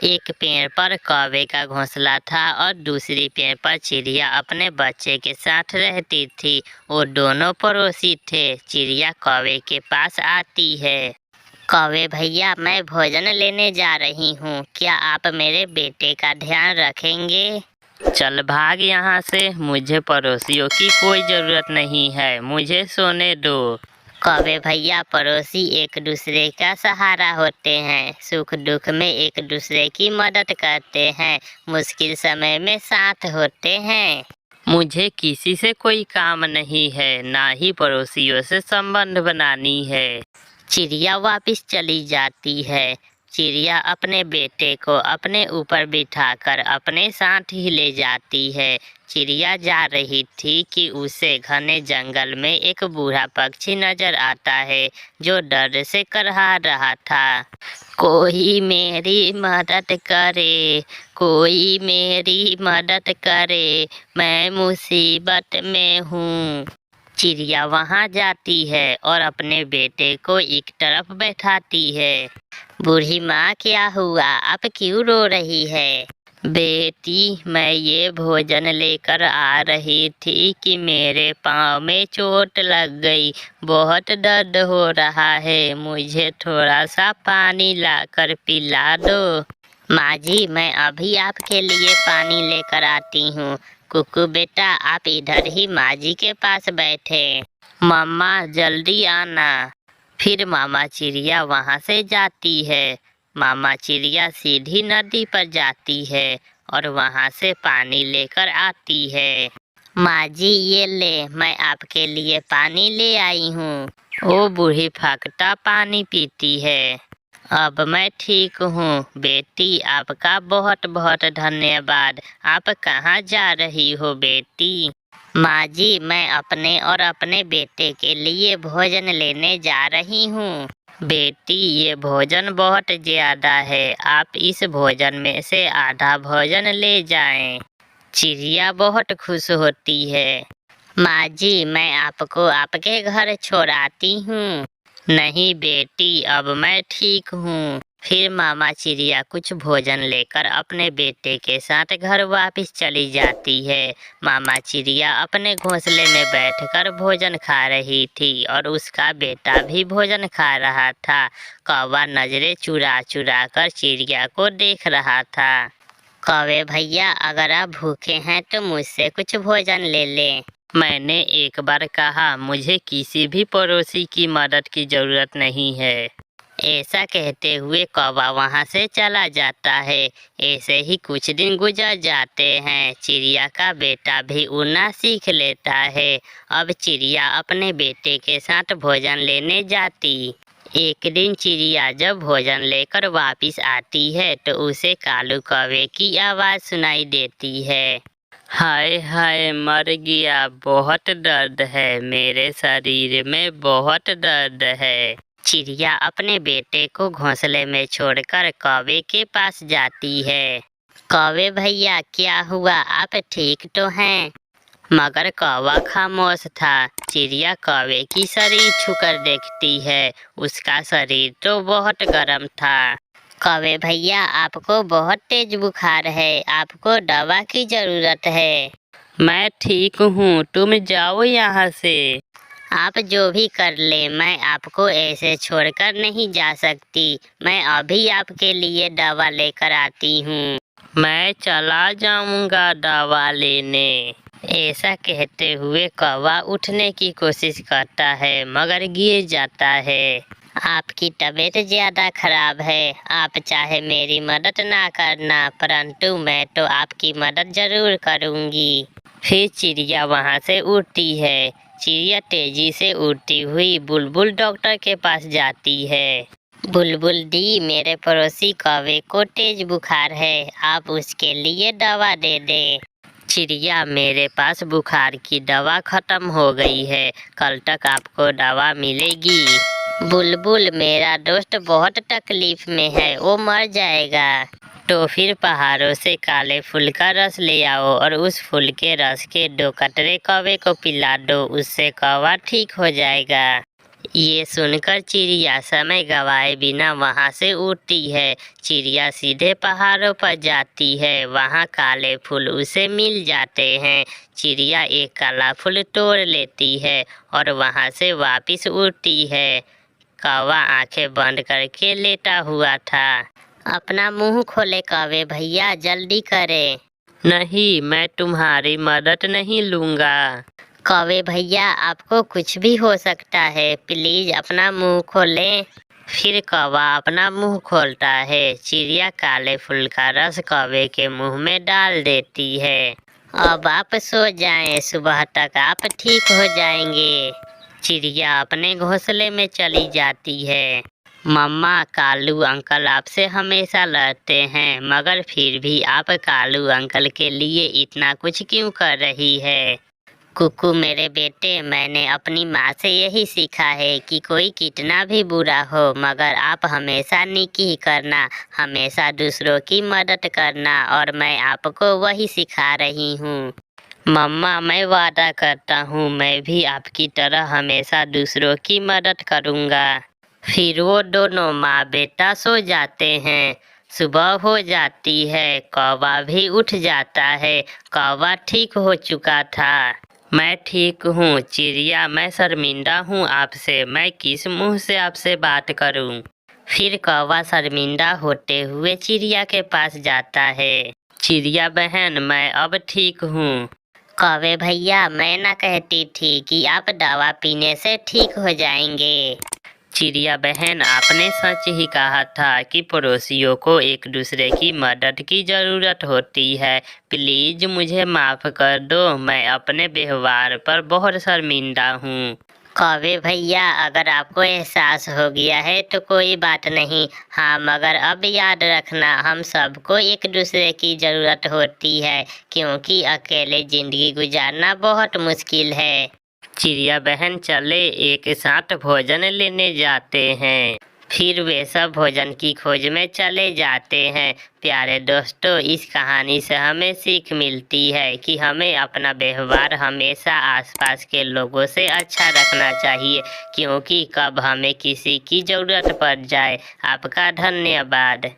एक पेड़ पर कौवे का घोंसला था और दूसरी पेड़ पर चिड़िया अपने बच्चे के साथ रहती थी। वो दोनों पड़ोसी थे। चिड़िया कौवे के पास आती है। कौवे भैया, मैं भोजन लेने जा रही हूँ, क्या आप मेरे बेटे का ध्यान रखेंगे? चल भाग यहाँ से, मुझे पड़ोसियों की कोई ज़रूरत नहीं है, मुझे सोने दो। कौवे भैया, पड़ोसी एक दूसरे का सहारा होते हैं, सुख दुख में एक दूसरे की मदद करते हैं, मुश्किल समय में साथ होते हैं। मुझे किसी से कोई काम नहीं है, ना ही पड़ोसियों से संबंध बनानी है। चिड़िया वापस चली जाती है। चिड़िया अपने बेटे को अपने ऊपर बिठाकर अपने साथ ही ले जाती है। चिड़िया जा रही थी कि उसे घने जंगल में एक बूढ़ा पक्षी नजर आता है जो डर से करहा रहा था। कोई मेरी मदद करे, कोई मेरी मदद करे, मैं मुसीबत में हूँ। चिड़िया वहां जाती है और अपने बेटे को एक तरफ बैठाती है। बूढ़ी माँ, क्या हुआ, आप क्यों रो रही है? बेटी, मैं ये भोजन लेकर आ रही थी कि मेरे पाँव में चोट लग गई, बहुत दर्द हो रहा है, मुझे थोड़ा सा पानी लाकर पिला दो। माँ जी, मैं अभी आपके लिए पानी लेकर आती हूँ। कुकू बेटा, आप इधर ही माँ जी के पास बैठे। मम्मा, जल्दी आना। फिर मामा चिड़िया वहाँ से जाती है। मामा चिड़िया सीधी नदी पर जाती है और वहाँ से पानी लेकर आती है। माँ जी, ये ले, मैं आपके लिए पानी ले आई हूँ। वो बूढ़ी फकता पानी पीती है। अब मैं ठीक हूँ बेटी, आपका बहुत बहुत धन्यवाद। आप कहाँ जा रही हो बेटी? माँ जी, मैं अपने और अपने बेटे के लिए भोजन लेने जा रही हूँ। बेटी, ये भोजन बहुत ज्यादा है, आप इस भोजन में से आधा भोजन ले जाएं। चिड़िया बहुत खुश होती है। माँ जी, मैं आपको आपके घर छोड़ाती हूँ। नहीं बेटी, अब मैं ठीक हूँ। फिर मामा चिड़िया कुछ भोजन लेकर अपने बेटे के साथ घर वापस चली जाती है। मामा चिड़िया अपने घोंसले में बैठकर भोजन खा रही थी और उसका बेटा भी भोजन खा रहा था। कौवा नजरें चुरा चुरा कर चिड़िया को देख रहा था। कौवे भैया, अगर आप भूखे हैं तो मुझसे कुछ भोजन ले लें। मैंने एक बार कहा, मुझे किसी भी पड़ोसी की मदद की जरूरत नहीं है। ऐसा कहते हुए कौवा वहां से चला जाता है। ऐसे ही कुछ दिन गुजर जाते हैं। चिड़िया का बेटा भी उड़ना सीख लेता है। अब चिड़िया अपने बेटे के साथ भोजन लेने जाती। एक दिन चिड़िया जब भोजन लेकर वापस आती है तो उसे कालू कौवे की आवाज़ सुनाई देती है। हाय हाय, मर गया, बहुत दर्द है, मेरे शरीर में बहुत दर्द है। चिड़िया अपने बेटे को घोंसले में छोड़कर कौवे के पास जाती है। कौवे भैया, क्या हुआ, आप ठीक तो हैं? मगर कौवा खामोश था। चिड़िया कौवे की शरीर छूकर देखती है। उसका शरीर तो बहुत गर्म था। कौवे भैया, आपको बहुत तेज बुखार है, आपको दवा की जरूरत है। मैं ठीक हूँ, तुम जाओ यहाँ से। आप जो भी कर ले, मैं आपको ऐसे छोड़कर नहीं जा सकती। मैं अभी आपके लिए दवा लेकर आती हूँ। मैं चला जाऊंगा दवा लेने। ऐसा कहते हुए कौवा उठने की कोशिश करता है मगर गिर जाता है। आपकी तबीयत ज्यादा खराब है, आप चाहे मेरी मदद ना करना, परंतु मैं तो आपकी मदद जरूर करूंगी। फिर चिड़िया वहां से उड़ती है। चिड़िया तेजी से उड़ती हुई बुलबुल डॉक्टर के पास जाती है। बुलबुल दी, मेरे पड़ोसी कौवे को तेज बुखार है, आप उसके लिए दवा दे दे। चिड़िया, मेरे पास बुखार की दवा खत्म हो गई है, कल तक आपको दवा मिलेगी। बुलबुल, मेरा दोस्त बहुत तकलीफ में है, वो मर जाएगा। तो फिर पहाड़ों से काले फूल का रस ले आओ और उस फूल के रस के 2 कतरे कौवे को पिला दो, उससे कौवा ठीक हो जाएगा। ये सुनकर चिड़िया समय गवाए बिना वहाँ से उड़ती है। चिड़िया सीधे पहाड़ों पर जाती है, वहाँ काले फूल उसे मिल जाते हैं। चिड़िया एक काला फूल तोड़ लेती है और वहाँ से वापस उड़ती है। कौवा आंखें बंद करके लेटा हुआ था। अपना मुंह खोले कौवे भैया, जल्दी करें। नहीं, मैं तुम्हारी मदद नहीं लूँगा। कौवे भैया, आपको कुछ भी हो सकता है, प्लीज अपना मुंह खोलें। फिर कौवा अपना मुंह खोलता है। चिड़िया काले फूल का रस कौवे के मुंह में डाल देती है। अब आप सो जाएं, सुबह तक आप ठीक हो जाएंगे। चिड़िया अपने घोंसले में चली जाती है। मम्मा, कालू अंकल आपसे हमेशा लड़ते हैं, मगर फिर भी आप कालू अंकल के लिए इतना कुछ क्यों कर रही है? कुकू मेरे बेटे, मैंने अपनी माँ से यही सीखा है कि कोई कितना भी बुरा हो मगर आप हमेशा नेकी करना, हमेशा दूसरों की मदद करना, और मैं आपको वही सिखा रही हूँ। मम्मा, मैं वादा करता हूँ मैं भी आपकी तरह हमेशा दूसरों की मदद करूँगा। फिर वो दोनों माँ बेटा सो जाते हैं। सुबह हो जाती है, कौवा भी उठ जाता है। कौवा ठीक हो चुका था। मैं ठीक हूँ चिड़िया, मैं शर्मिंदा हूँ आपसे, मैं किस मुंह से आपसे बात करूँ? फिर कौवा शर्मिंदा होते हुए चिड़िया के पास जाता है। चिड़िया बहन, मैं अब ठीक हूँ। कौवे भैया, मैं ना कहती थी कि आप दवा पीने से ठीक हो जाएंगे। चिड़िया बहन, आपने सच ही कहा था कि पड़ोसियों को एक दूसरे की मदद की ज़रूरत होती है। प्लीज़ मुझे माफ़ कर दो, मैं अपने व्यवहार पर बहुत शर्मिंदा हूँ। कौवे भैया, अगर आपको एहसास हो गया है तो कोई बात नहीं। हाँ, मगर अब याद रखना, हम सबको एक दूसरे की ज़रूरत होती है, क्योंकि अकेले ज़िंदगी गुजारना बहुत मुश्किल है। चिड़िया बहन, चले एक साथ भोजन लेने जाते हैं। फिर वे सब भोजन की खोज में चले जाते हैं। प्यारे दोस्तों, इस कहानी से हमें सीख मिलती है कि हमें अपना व्यवहार हमेशा आसपास के लोगों से अच्छा रखना चाहिए, क्योंकि कब हमें किसी की ज़रूरत पड़ जाए। आपका धन्यवाद।